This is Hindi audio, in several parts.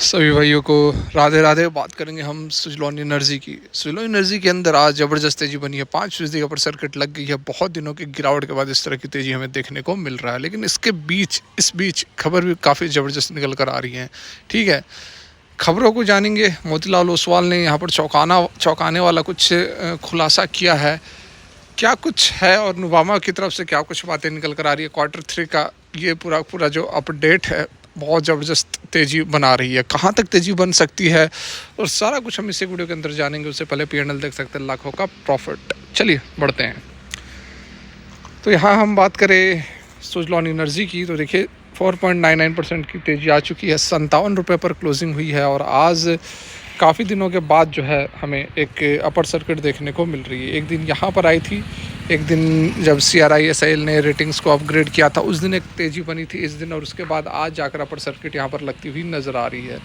सभी भाइयों को राधे राधे। बात करेंगे हम सुजलॉन एनर्जी की। सुजलॉन एनर्जी के अंदर आज ज़बरदस्त तेज़ी बनी है, 5% अपर सर्किट लग गई है। बहुत दिनों की गिरावट के बाद इस तरह की तेज़ी हमें देखने को मिल रहा है, लेकिन इस बीच खबर भी काफ़ी ज़बरदस्त निकल कर आ रही है। ठीक है, खबरों को जानेंगे। मोतीलाल ओसवाल ने यहाँ पर चौंकाने वाला कुछ खुलासा किया है। क्या कुछ है और नुवामा की तरफ से क्या कुछ बातें निकल कर आ रही है। Q3 का ये पूरा जो अपडेट है बहुत ज़बरदस्त तेज़ी बना रही है। कहाँ तक तेज़ी बन सकती है और सारा कुछ हम इसी वीडियो के अंदर जानेंगे। उससे पहले P&L देख सकते हैं, लाखों का प्रॉफिट। चलिए बढ़ते हैं। तो यहाँ हम बात करें सुजलॉन एनर्जी की, तो देखिए 4.99% की तेज़ी आ चुकी है। 57 रुपये पर क्लोजिंग हुई है और आज काफ़ी दिनों के बाद जो है हमें एक अपर सर्किट देखने को मिल रही है। एक दिन यहाँ पर आई थी, एक दिन जब CRISL ने रेटिंग्स को अपग्रेड किया था उस दिन एक तेज़ी बनी थी इस दिन, और उसके बाद आज जाकर अपर सर्किट यहाँ पर लगती हुई नज़र आ रही है।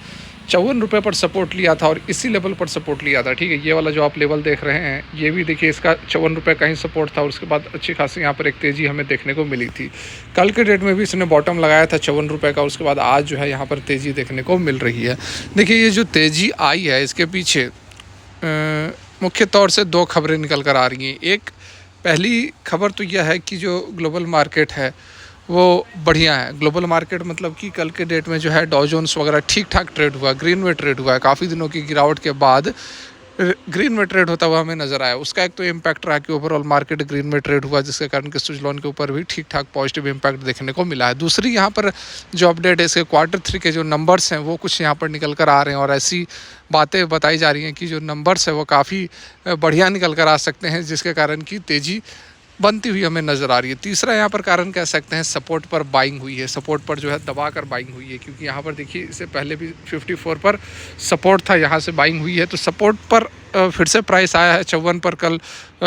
54 रुपये पर सपोर्ट लिया था और इसी लेवल पर सपोर्ट लिया था। ठीक है, ये वाला जो आप लेवल देख रहे हैं ये भी देखिए, इसका 54 रुपये का ही सपोर्ट था और उसके बाद अच्छी खासी यहाँ पर एक तेज़ी हमें देखने को मिली थी। कल के डेट में भी इसने बॉटम लगाया था 54 रुपये का, उसके बाद आज जो है यहाँ पर तेज़ी देखने को मिल रही है। देखिए, ये जो तेज़ी आई है इसके पीछे मुख्य तौर से दो खबरें निकल कर आ रही हैं। एक पहली खबर तो यह है कि जो ग्लोबल मार्केट है वो बढ़िया है। ग्लोबल मार्केट मतलब कि कल के डेट में जो है डॉ जोन्स वगैरह ठीक ठाक ट्रेड हुआ, ग्रीन में ट्रेड हुआ है। काफ़ी दिनों की गिरावट के बाद ग्रीन में ट्रेड होता हुआ हमें नज़र आया। उसका एक तो इम्पैक्ट रहा कि ओवरऑल मार्केट ग्रीन में ट्रेड हुआ, जिसके कारण कि सुजलॉन के ऊपर भी ठीक ठाक पॉजिटिव इम्पैक्ट देखने को मिला है। दूसरी यहाँ पर जो अपडेट है, इसके Q3 के जो नंबर्स हैं वो कुछ यहाँ पर निकल कर आ रहे हैं और ऐसी बातें बताई जा रही हैं कि जो नंबर्स है वो काफ़ी बढ़िया निकल कर आ सकते हैं, जिसके कारण की तेज़ी बनती हुई हमें नज़र आ रही है। तीसरा यहाँ पर कारण कह सकते हैं सपोर्ट पर बाइंग हुई है। सपोर्ट पर जो है दबा कर बाइंग हुई है, क्योंकि यहाँ पर देखिए इससे पहले भी 54 पर सपोर्ट था, यहाँ से बाइंग हुई है। तो सपोर्ट पर फिर से प्राइस आया है। 54 पर कल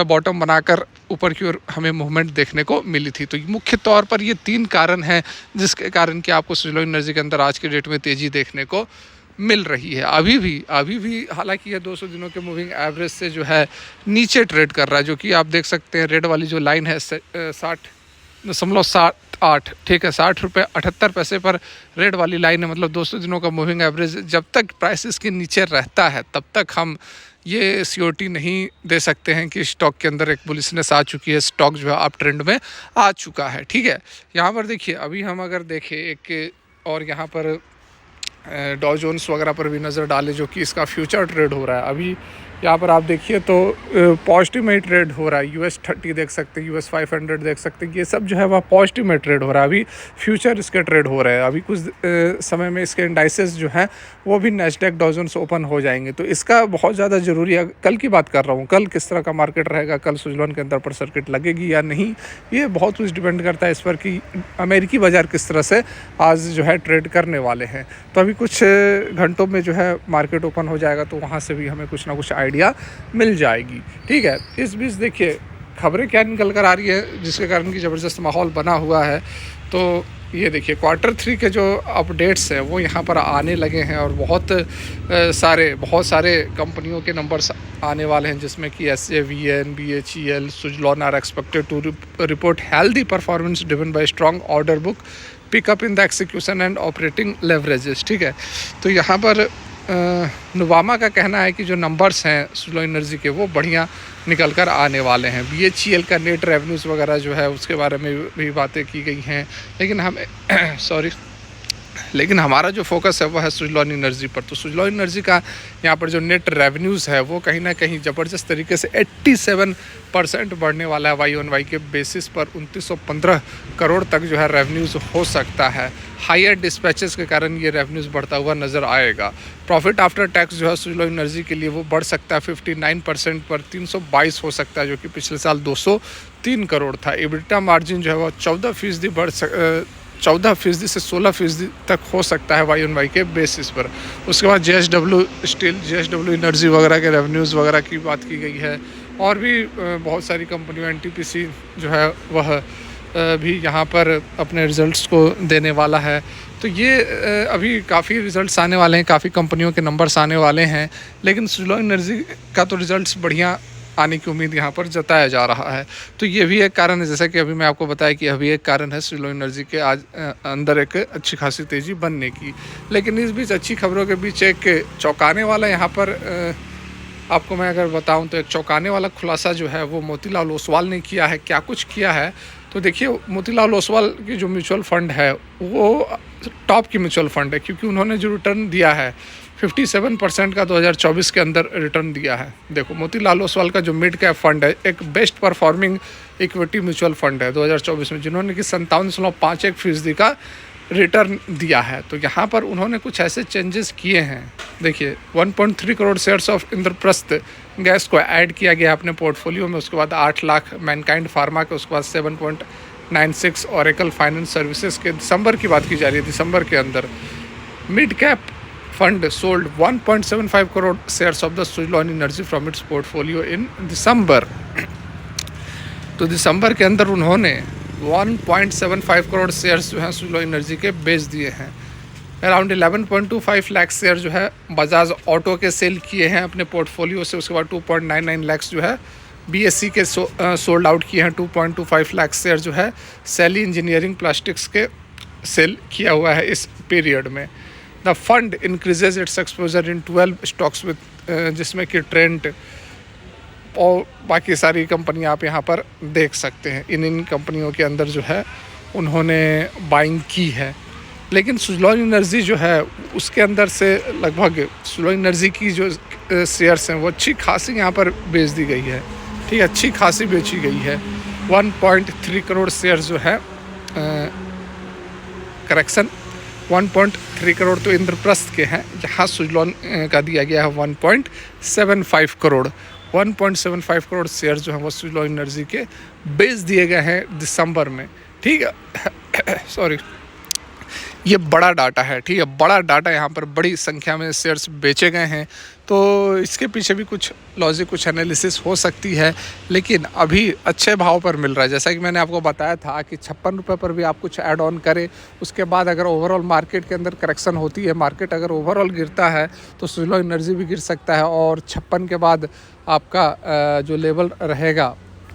बॉटम बनाकर ऊपर की ओर हमें मूवमेंट देखने को मिली थी। तो मुख्य तौर पर ये 3 कारण हैं जिसके कारण कि आपको सुजलॉन एनर्जी के अंदर आज के डेट में तेज़ी देखने को मिल रही है। अभी भी हालांकि यह 200 दिनों के मूविंग एवरेज से जो है नीचे ट्रेड कर रहा है, जो कि आप देख सकते हैं रेड वाली जो लाइन है 60.78। ठीक है, 60 रुपये 78 पैसे पर रेड वाली लाइन है। मतलब 200 दिनों का मूविंग एवरेज जब तक प्राइसेस के नीचे रहता है तब तक हम ये सियोरिटी नहीं दे सकते हैं कि स्टॉक के अंदर एक बुलिशनेस आ चुकी है, स्टॉक जो है अप ट्रेंड में आ चुका है। ठीक है, यहाँ पर देखिए अभी हम अगर देखें एक और यहाँ पर डॉ जोन्स वगैरह पर भी नज़र डालें, जो कि इसका फ्यूचर ट्रेड हो रहा है। अभी यहाँ पर आप देखिए तो पॉजिटिव में ही ट्रेड हो रहा है। US30 देख सकते हैं, US 500 देख सकते हैं, ये सब जो है वह पॉजिटिव में ट्रेड हो रहा है। अभी फ्यूचर इसके ट्रेड हो रहे हैं। अभी कुछ समय में इसके इंडाइसेस जो हैं वो भी नैस्डैक डॉ जोन्स ओपन हो जाएंगे। तो इसका बहुत ज़्यादा ज़रूरी है। कल की बात कर रहा हूँ, कल किस तरह का मार्केट रहेगा, कल सुजलॉन के अंदर पर सर्किट लगेगी या नहीं, ये बहुत कुछ डिपेंड करता है इस पर कि अमेरिकी बाज़ार किस तरह से आज जो है ट्रेड करने वाले हैं। तो अभी कुछ घंटों में जो है मार्केट ओपन हो जाएगा, तो वहाँ से भी हमें कुछ ना कुछ आइडिया मिल जाएगी। ठीक है, इस बीच देखिए खबरें क्या निकल कर आ रही है जिसके कारण कि ज़बरदस्त माहौल बना हुआ है। तो ये देखिए Q3 के जो अपडेट्स हैं वो यहाँ पर आने लगे हैं और बहुत सारे कंपनियों के नंबर्स आने वाले हैं, जिसमें कि SJVN, BHEL, Suzlon are expected to report healthy performance driven by strong order book, pickup in the execution and operating leverages. ठीक है, तो यहाँ पर नुवामा का कहना है कि जो नंबर्स हैं सुजलॉन एनर्जी के वो बढ़िया निकल कर आने वाले हैं। BHEL का नेट रेवेन्यूज़ वगैरह जो है उसके बारे में भी बातें की गई हैं, लेकिन हम लेकिन हमारा जो फोकस है वो है सुजलॉन एनर्जी पर। तो सुजलॉन एनर्जी का यहाँ पर जो नेट रेवेन्यूज़ है वो कहीं ना कहीं ज़बरदस्त तरीके से 87% बढ़ने वाला है। YoY के बेसिस पर 2915 करोड़ तक जो है रेवेन्यूज़ हो सकता है। हायर डिस्पैचेस के कारण ये रेवेन्यूज़ बढ़ता हुआ नज़र आएगा। प्रॉफिट आफ्टर टैक्स जो है सुजलॉन एनर्जी के लिए वो बढ़ सकता है 59% पर 322 हो सकता है, जो कि पिछले साल 203 करोड़ था। EBITDA मार्जिन जो है वो 14% से 16% तक हो सकता है YoY के बेसिस पर। उसके बाद JSW स्टील, JSW एनर्जी वगैरह के रेवेन्यूज़ वगैरह की बात की गई है और भी बहुत सारी कंपनियों, NTPC जो है वह भी यहाँ पर अपने रिज़ल्ट्स को देने वाला है। तो ये अभी काफ़ी रिज़ल्ट्स आने वाले हैं, काफ़ी कंपनियों के नंबर्स आने वाले हैं, लेकिन सुजलॉन एनर्जी का तो रिज़ल्ट्स बढ़िया आने की उम्मीद यहाँ पर जताया जा रहा है। तो ये भी एक कारण है, जैसा कि अभी मैं आपको बताया कि अभी एक कारण है सुज़लोन एनर्जी के आज अंदर एक अच्छी खासी तेज़ी बनने की। लेकिन इस बीच अच्छी खबरों के बीच एक चौंकाने वाला यहाँ पर आपको मैं अगर बताऊं तो एक चौंकाने वाला खुलासा जो है वो मोतीलाल ओसवाल ने किया है। क्या कुछ किया है तो देखिए, मोतीलाल ओसवाल की जो म्यूचुअल फ़ंड है वो टॉप की म्यूचुअल फ़ंड है, क्योंकि उन्होंने जो रिटर्न दिया है 57% का 2024 के अंदर रिटर्न दिया है। देखो, मोतीलाल ओसवाल का जो मिड कैप फंड है एक best performing equity mutual fund है 2024 में, जिन्होंने कि 57.51% का रिटर्न दिया है। तो यहाँ पर उन्होंने कुछ ऐसे चेंजेस किए हैं। देखिए, 1.3 crore shares of Indraprastha gas को ऐड किया गया अपने पोर्टफोलियो में। उसके बाद 8 लाख मैनकाइंड फार्मा के, उसके बाद 7.96 ओरेकल फाइनेंस सर्विसेज के। दिसंबर की बात की जा रही है, दिसंबर के अंदर mid cap fund sold 1.75 crore shares of the Suzlon Energy from its portfolio in December. तो दिसंबर के अंदर उन्होंने 1.75 करोड़ शेयर्स जो हैं सुज़लोन एनर्जी के बेच दिए हैं। अराउंड 11.25 लाख शेयर जो है बजाज ऑटो के सेल किए हैं अपने पोर्टफोलियो से। उसके बाद 2.99 लाख जो है बीएससी के सोल्ड आउट किए हैं। 2.25 लाख शेयर जो है सैली इंजीनियरिंग प्लास्टिक्स के सेल किया हुआ है इस पीरियड में। The fund increases it's exposure in 12 stocks with, जिसमें कि ट्रेंट और बाकी सारी कंपनियां आप यहाँ पर देख सकते हैं। इन कंपनियों के अंदर जो है उन्होंने बाइंग की है। लेकिन सुज़लोन एनर्जी जो है उसके अंदर से लगभग सुज़लोन एनर्जी की जो शेयर्स हैं वो अच्छी खासी यहाँ पर बेच दी गई है। ठीक है, अच्छी खासी बेची गई है। 1.3 करोड़ शेयर्स जो है करेक्शन 1.3 करोड़ तो इंद्रप्रस्थ के हैं, जहाँ सुज़लोन का दिया गया है 1.75 करोड़। 1.75 करोड़ शेयर जो हैं वो सुज़लोन एनर्जी के बेच दिए गए हैं दिसंबर में। ठीक है सॉरी, ये बड़ा डाटा है। ठीक है, बड़ा डाटा, यहाँ पर बड़ी संख्या में शेयर्स बेचे गए हैं। तो इसके पीछे भी कुछ लॉजिक, कुछ एनालिसिस हो सकती है, लेकिन अभी अच्छे भाव पर मिल रहा है। जैसा कि मैंने आपको बताया था कि 56 रुपये पर भी आप कुछ ऐड ऑन करें, उसके बाद अगर ओवरऑल मार्केट के अंदर करेक्शन होती है, मार्केट अगर ओवरऑल गिरता है तो सुज़लोन एनर्जी भी गिर सकता है, और 56 के बाद आपका जो लेवल रहेगा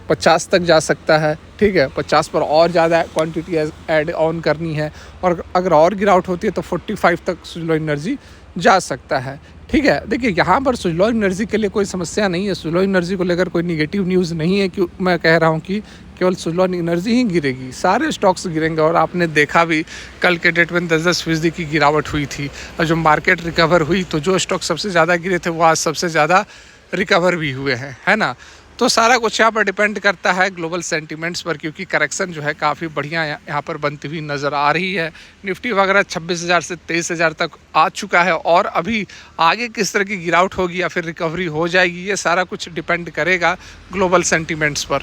50 तक जा सकता है। ठीक है, 50 पर और ज़्यादा क्वांटिटी ऐड ऑन करनी है, और अगर और गिरावट होती है तो 45 तक सुज़लोन एनर्जी जा सकता है। ठीक है, देखिए यहाँ पर सुज़लोन एनर्जी के लिए कोई समस्या नहीं है। सुज़लोन एनर्जी को लेकर कोई निगेटिव न्यूज़ नहीं है कि मैं कह रहा हूँ कि केवल सुज़लोन एनर्जी ही गिरेगी, सारे स्टॉक्स गिरेंगे। और आपने देखा भी कल के डेट में 10% की गिरावट हुई थी, और जो मार्केट रिकवर हुई तो जो स्टॉक सबसे ज़्यादा गिरे थे वो आज सबसे ज़्यादा रिकवर भी हुए हैं, है ना। तो सारा कुछ यहाँ पर डिपेंड करता है ग्लोबल सेंटिमेंट्स पर, क्योंकि करेक्शन जो है काफ़ी बढ़िया यहाँ पर बनती हुई नज़र आ रही है। निफ्टी वगैरह 26,000 से 23,000 तक आ चुका है, और अभी आगे किस तरह की गिरावट होगी या फिर रिकवरी हो जाएगी, ये सारा कुछ डिपेंड करेगा ग्लोबल सेंटिमेंट्स पर।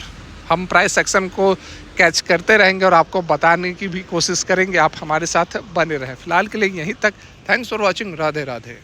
हम प्राइस एक्शन को कैच करते रहेंगे और आपको बताने की भी कोशिश करेंगे। आप हमारे साथ बने रहें। फिलहाल के लिए यहीं तक। Thanks for watching. Radhe Radhe.